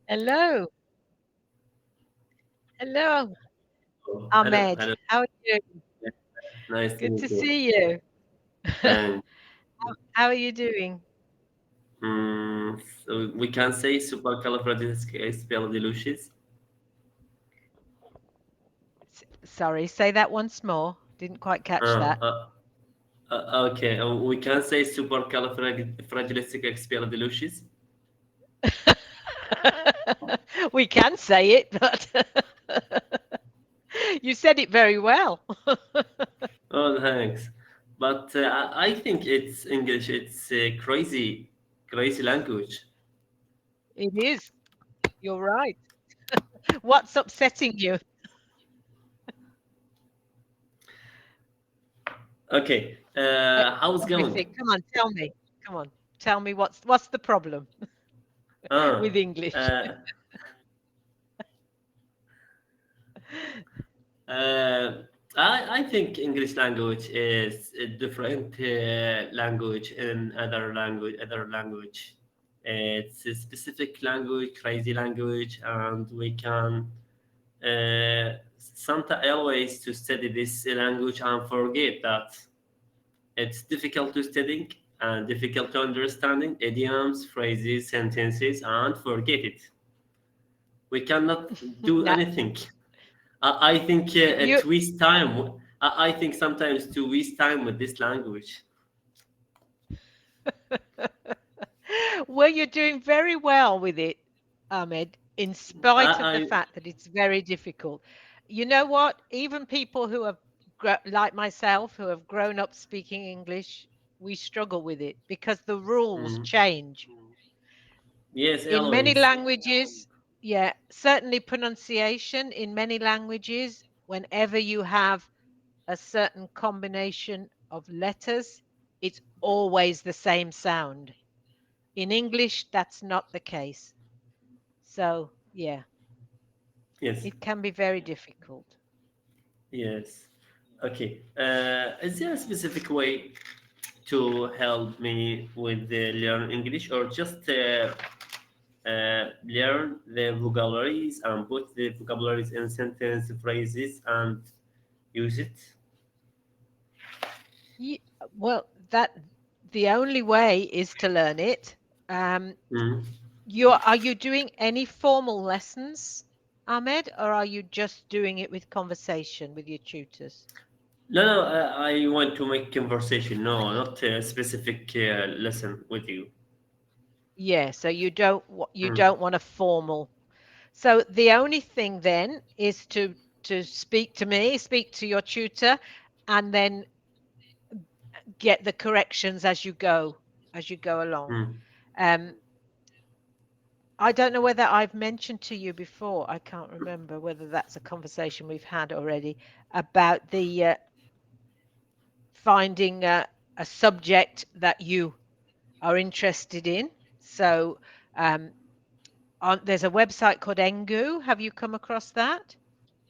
Hello. Hello, Oh, hello, Ahmed. hello. How are you? Yeah, nice to Good meet to you. see you. And How are you doing? so we can say supercalifragilisticexpialidocious. Sorry, say that once more. Didn't quite catch Uh, that. uh, okay, we can say supercalifragilisticexpialidocious. We can say it, but you said it very well. Oh, thanks. But I think it's English. It's a crazy, crazy language. It is. You're right. What's upsetting you? Okay, how's it going? Everything. Come on, tell me. Come on, tell me what's the problem Uh, with English? uh, Uh, I think English language is a different language in other language. It's a specific language, crazy language, and we can sometimes always to study this language and forget that it's difficult to studying and difficult to understanding idioms, phrases, sentences, and forget it. We cannot do Now, anything. I think you to waste time. I think sometimes to waste time with this language. well, you're doing very well with it, Ahmed, in spite of the I fact that it's very difficult. You know what? Even people who have, like myself, who have grown up speaking English, we struggle with it because the rules mm, change. yes, In many always. languages, yeah, certainly pronunciation in many languages, whenever you have a certain combination of letters, it's always the same sound. In English, that's not the case. So, yeah, Yes, it can be very difficult. yes. Okay. Is there a specific way to help me with the learn English, or just learn the vocabularies and put the vocabularies in sentence phrases and use it? Ye- Well, that the only way is to learn it. Um, Mm. are you doing any formal lessons, Ahmed, or are you just doing it with conversation with your tutors? No, no, I want to make conversation. No, not a specific lesson with you. Yeah, so you Mm, don't want a formal. So the only thing then is to speak to me, speak to your tutor, and then get the corrections as you go along. mm. Um, I don't know whether I've mentioned to you before. I can't remember whether that's a conversation we've had already about the finding a subject that you are interested in. So um, there's a website called Engu. Have you come across that?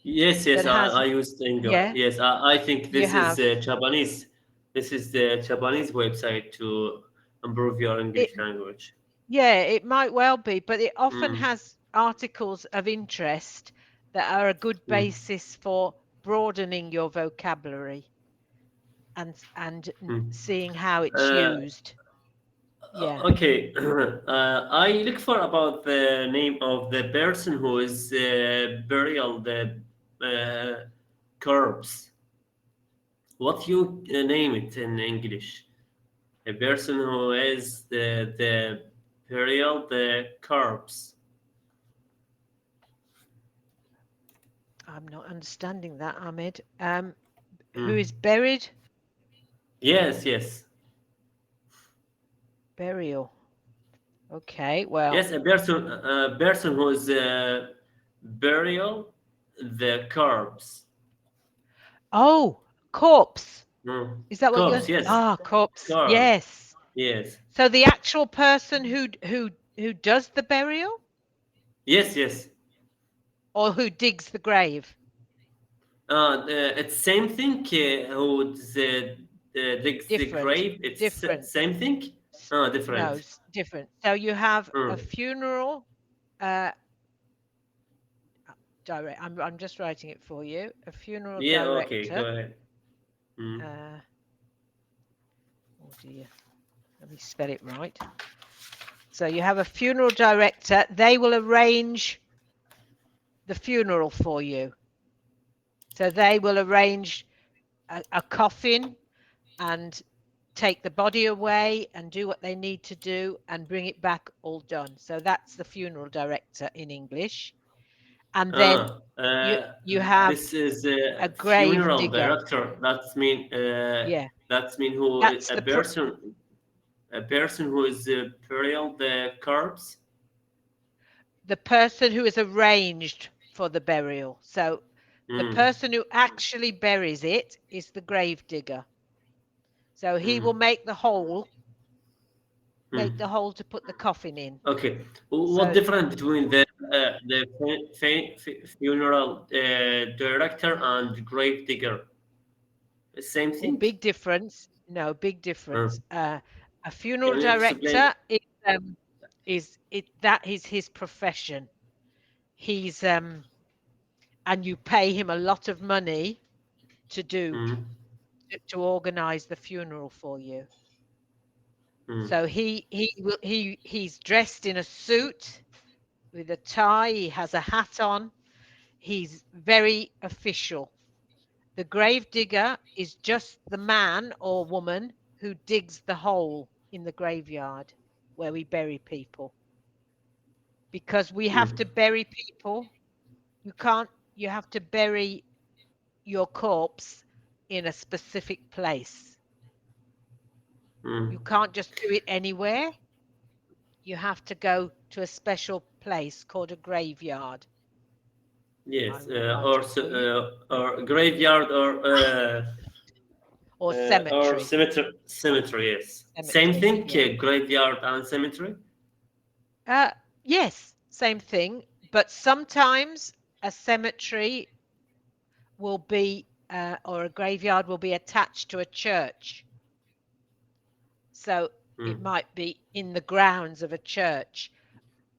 Yes, yes, That has, I used English. yeah, Yes, I think you this is have. Japanese. This is the Japanese website to improve your It, English language. yeah, it might well be, but it often Mm, has articles of interest that are a good mm, basis for broadening your vocabulary and mm. seeing how it's Uh, used. Yeah. okay, I look for about the name of the person who is burial the uh, corpse. What you name it in English? A person who is the burial the corpse. I'm not understanding that, Ahmed. Who Mm. is buried? Yes, yes, Burial. Okay, well, yes. A person who is burial the corpse. oh, corpse. Mm. Is that what you're? Corpse. Yes, Ah, corpse. corpse. Yes. Yes, So the actual person who does the burial yes, yes. or who digs the grave? It's same thing. Who digs the Different. grave? It's Different. same thing. S- No, Different. different. So you have a Mm. funeral. Uh, direct. I'm just writing it for you. A funeral Yeah, okay, go director. ahead. Mm. Uh, oh dear, let me spell it right. So you have a funeral director. They will arrange the funeral for you. So they will arrange a coffin and take the body away and do what they need to do and bring it back all done. So that's the funeral director in English. And then Ah, you have this is a a grave funeral digger. director. Yeah, That's mean who that's a person who is burial the corpse. the person who is arranged for the burial. So the Mm, person who actually buries it is the grave digger. So he will mm, make mm. the hole to put the coffin in. Okay, what So difference between the funeral director and grave digger? Same oh, thing. big difference. No, big Uh, difference. A funeral can you explain? director is that is his profession. He's and you pay him a lot of money to do Mm, to organize the funeral for you. mm, So he's dressed in a suit with a tie, he has a hat on. He's very official. The grave digger is just the man or woman who digs the hole in the graveyard where we bury people. Because we have mm, to bury people, you can't, you have to bury your corpse in a specific place. mm. You can't just do it anywhere. You have to go to a special place called a graveyard. I Yes, will write it for you. or graveyard Or or cemetery. cemetery. Cemetery, yes. Same Cemetery, thing, yeah. graveyard and cemetery. Uh, yes, same thing. But sometimes a cemetery will be, or a graveyard will be attached to a church. So it Mm, might be in the grounds of a church,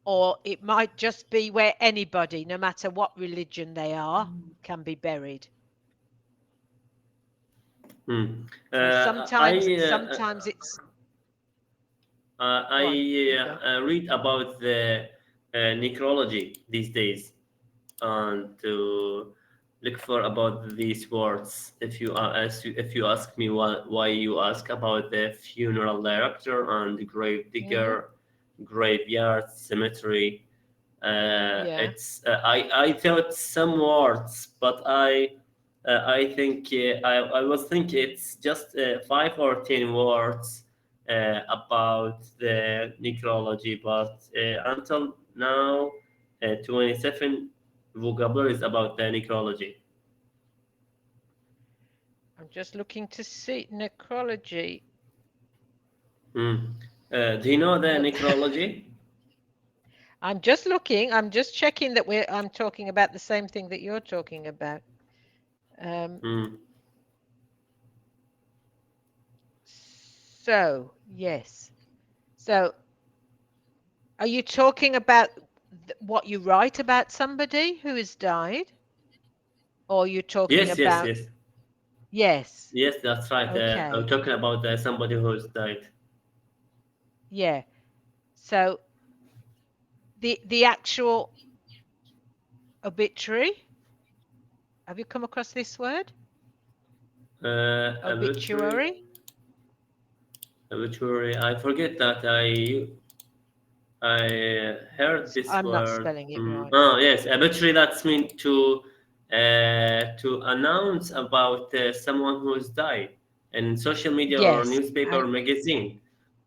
or it might just be where anybody, no matter what religion they are, can be buried. mm. So sometimes, I sometimes it's go on, you I go. read about the necrology these days and to look for about these words. If you ask me why you ask about the funeral director and the grave Hmm. digger, graveyard, cemetery, Yeah. it's I thought some words, but I think I was thinking it's just 5 or 10 words about the necrology, but until now, 27 vocabularies about the necrology. I'm just looking to see necrology. Hmm. Do you know the Well, necrology? I'm just looking. I'm just checking that I'm talking about the same thing that you're talking about. Um, Hmm. so yes. So are you talking about what you write about somebody who has died, or are you talking Yes, yes, about yes, yes? yes. That's right. I'm Okay. talking about somebody who's died. Yeah. So the actual obituary. Have you come across this word? Obituary, Obituary? obituary. I forget that I heard this I'm not word. spelling it right. Oh yes, obituary. That's mean to announce about someone who has died in social media or Yes. newspaper And or magazine.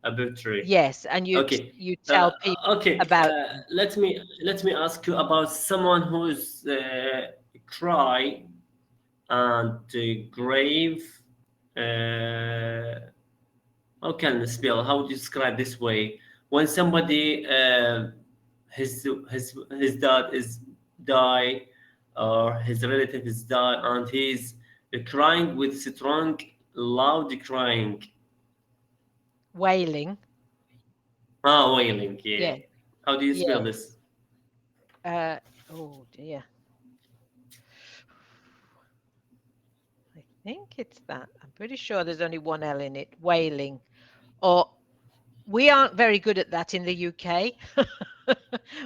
Obituary. yes, and Okay. you tell people Okay. about Let me ask you about someone who's cry and grave. Uh, how can I spell? How do you describe this way? When somebody his dad is die or his relative is die and he's crying with strong loud crying. whaling. Ah, wailing, yeah. Yeah. How do you spell Yeah. this? Uh, oh dear. think it's that. I'm pretty sure there's only one L in it. Wailing. Or we aren't very good at that in the UK.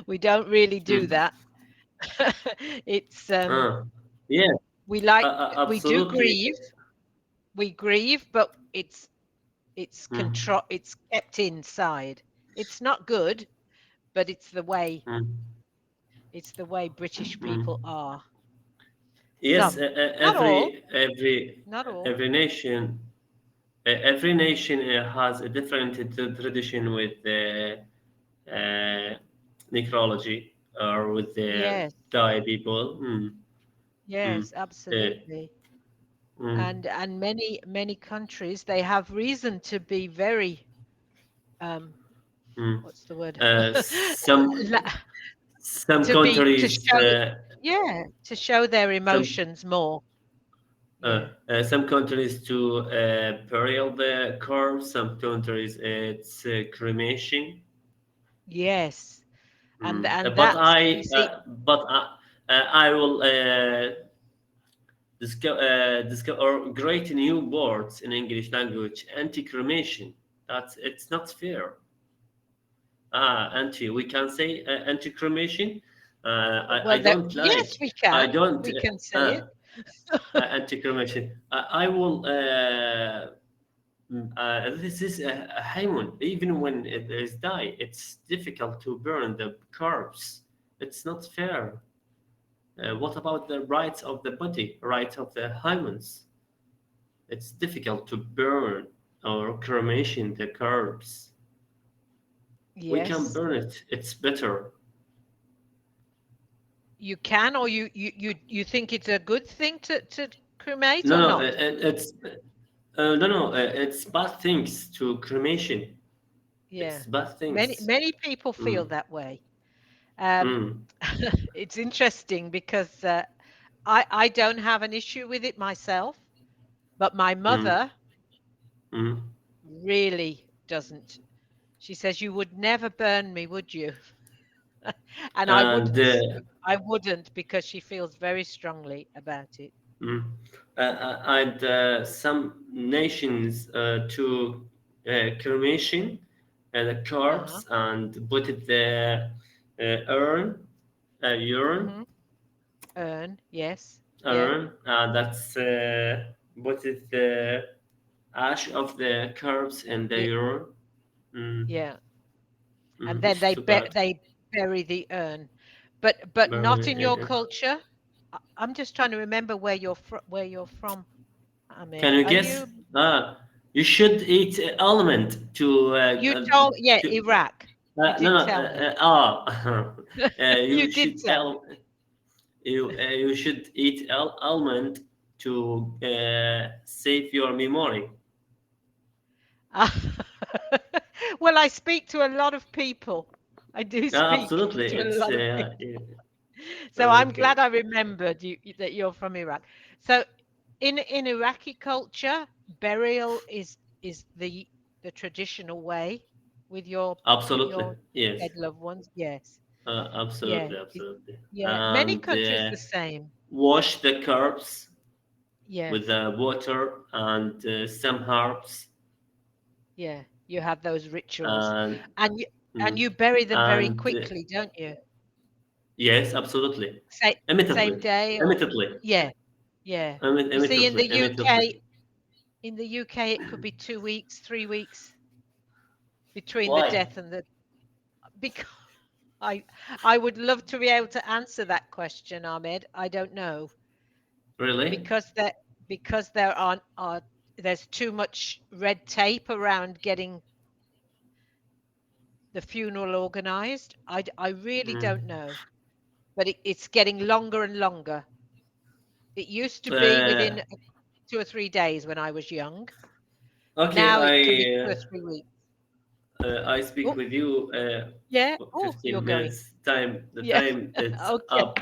We don't really do Mm. that. It's Yeah, we like we do absolutely. grieve. We grieve, but it's Mm. control it's kept inside. It's not good, but Mm. it's the way British people Mm. are. Yes, Some, not all, not all. every nation has a different tradition with necrology or with their Yes, die people. Mm. Mm. yes, Uh, absolutely. mm. And many countries they have reason to be very um Mm. what's the word? Some La- some to countries show yeah, to show their some emotions more. Yeah. some countries to burial the corpse. Some countries it's cremation. Yes. And But that's you see, I will discover or create new words in English language. Anti-cremation. That's it's not fair. Anti. We can say anti-cremation. I well that don't yes like. we I can. don't. We can say it. Anti-cremation. I will. This is a haymun. Even when there is die, it's difficult to burn the corpse. It's not fair. What about the rights of the body, rights of the humans? It's difficult to burn or cremation the corpse. We can Yes. burn it. It's better. You can, or you think it's a good thing to cremate No, or no, not? it's bad things to cremation. Yeah. It's bad Many things. many people feel Mm, that way. Um, mm, it's interesting because I don't have an issue with it myself, but my mm, mother mm. really doesn't. She says, "You would never burn me, would you?" And And I wouldn't because she feels very strongly about it. mm, and some nations to cremation the Uh-huh. corpse and put it the urn, urine, Hmm. Earn, yes. Yeah. urn. That's put it the ash of the corpse in the Yeah. urine. Mm, Yeah. And then it's too bad. they bury the urn. But not Very, in your culture. I'm just trying to remember where you're from, can Ahmed. you Are guess? you You should eat almond to you told yeah, to Iraq. You no did no tell me. you You did should tell me. you should eat almond to save your memory. Well, I speak to a lot of people. I do speak Absolutely, to a it's lot of people. yeah. So I'm Okay, glad I remembered that you're from Iraq. So in Iraqi culture, burial is the traditional way with absolutely, your yes, dead loved ones. Yes. Yeah. absolutely, absolutely, Yeah. Many and countries the same. wash the corpse with Yes. the water and some herbs Yeah. You have those rituals. and And you and mm, you bury them very and quickly, don't you? yes, absolutely, Same immediately, day or immediately, yeah. Yeah. You see immediately, immediately. in the UK it could be 2 weeks, 3 weeks between the Why? death and the because I I would love to be able to answer that question, Ahmed. I don't know Really? because there are there's too much red tape around getting the funeral organized. I really don't Mm. know, but it's getting longer and longer. It used to be Uh, within 2 or 3 days when I was young. okay, Now it can be 2 or 3 weeks. I speak Oh, with you yeah. for Oh, you're 15 going. minutes. Time the Yeah. time it's Okay. up.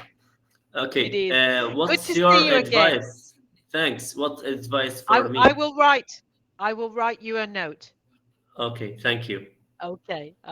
It Okay, is. Good what's to see your you again. advice? Thanks. What advice I for I me? will write I will write you a note. Okay, thank you. Okay. All